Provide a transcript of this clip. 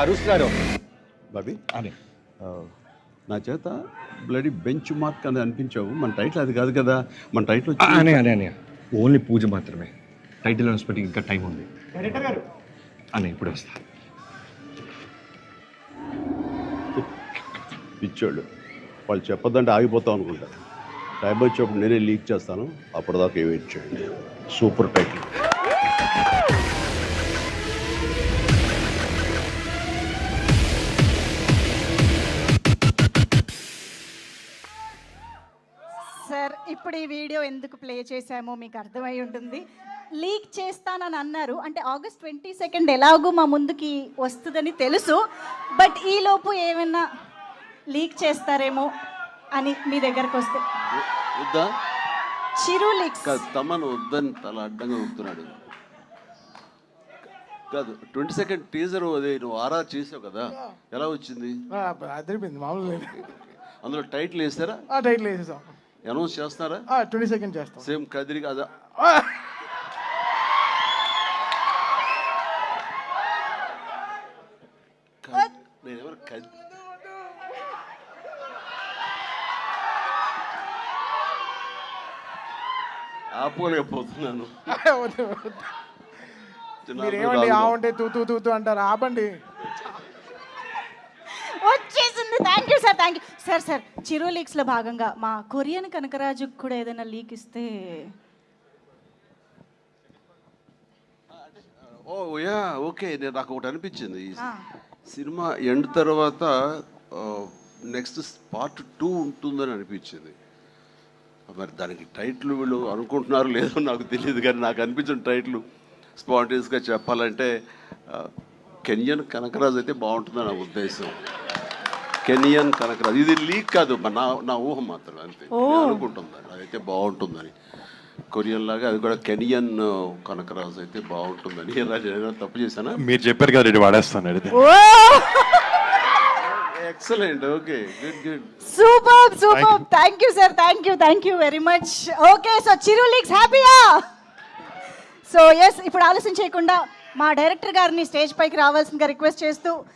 అరుస్తున్నారు బాబీ అని. నా చేత బ్లడీ బెంచ్ మార్క్ అని అనిపించావు. మన టైటిల్ అది కాదు కదా. మన టైటిల్ అని అని అని ఓన్లీ పూజ మాత్రమే. టైటిల్ అనౌన్స్మెంట్కి ఇంకా టైం ఉంది అని ఇప్పుడు వస్తా. పిచ్చోళ్ళు వాళ్ళు చెప్పొద్దంటే ఆగిపోతాం అనుకుంటారు. టైం వచ్చేప్పుడు నేనే లీక్ చేస్తాను. అప్పటిదాకా వెయిట్ చేయండి. Super title. సార్ ఇప్పుడు ఈ వీడియో ఎందుకు ప్లే చేశామో మీకు అర్థమై ఉంటుంది. లీక్ చేస్తానని అన్నారు, అంటే August 22 ఎలాగో మా ముందుకి వస్తుందని తెలుసు. బట్ ఈలోపు ఏమైనా లీక్ చేస్తారేమో అని మీ దగ్గరకు వస్తే. వద్దా చిరు లీక్స్ కాదు, తమను వద్దని తల అడ్డంగా ఊపుతున్నాడు. కాదు 22 టీజర్ అదే నువ్వు ఆరా చేసావు కదా, ఎలా వచ్చింది? అదిరిపోయింది మామూలు. అందులో టైటిల్ వేస్తారా? టైటిల్ వేసేసాం. అనౌన్స్ చేస్తారా? 22 చేస్తాం. సేమ్ కదిరి కదా. నేనెవరు ఆపోలేకపోతున్నాను. మీరేమండి ఆ ఉంటే తూ తూ అంటారు, ఆపండి. వచ్చేసింది. Thank you sir, thank you sir. Sir Chiru లీక్స్లో భాగంగా మా కొరియన్ కనకరాజుకు కూడా ఏదైనా లీక్ ఇస్తే. Oh yeah okay. నాకు ఒకటి అనిపించింది, ఈ సినిమా ఎండ్ తర్వాత నెక్స్ట్ పార్ట్ 2 ఉంటుందని అనిపించింది. మరి దానికి టైటిల్ వీళ్ళు అనుకుంటున్నారో లేదో నాకు తెలియదు, కానీ నాకు అనిపించిన టైటిల్ స్పాంటేనియస్గా చెప్పాలంటే కెనియన్ కనకరాజు అయితే బాగుంటుందని నా ఉద్దేశం. కెనియన్ కనకరాజు, ఇది లీక్ కాదు, నా ఊహ మాత్రం అంతే. అనుకుంటుందని అదైతే బాగుంటుందని. కొరియన్ లాగా అది కూడా కెనియన్ కనకరాజు అయితే బాగుంటుందని. తప్పు చేశానా? మీరు చెప్పారు కదా, రెడీ వాడేస్తాను. Excellent. Okay, good good, super super. Thank you sir, thank you very much. Okay, so Chiru leaks హ్యాపీయా? సో ఎస్, ఇప్పుడు ఆలస్యం చేయకుండా మా డైరెక్టర్ గారిని స్టేజ్ పైకి రావాల్సిందిగా రిక్వెస్ట్ చేస్తూ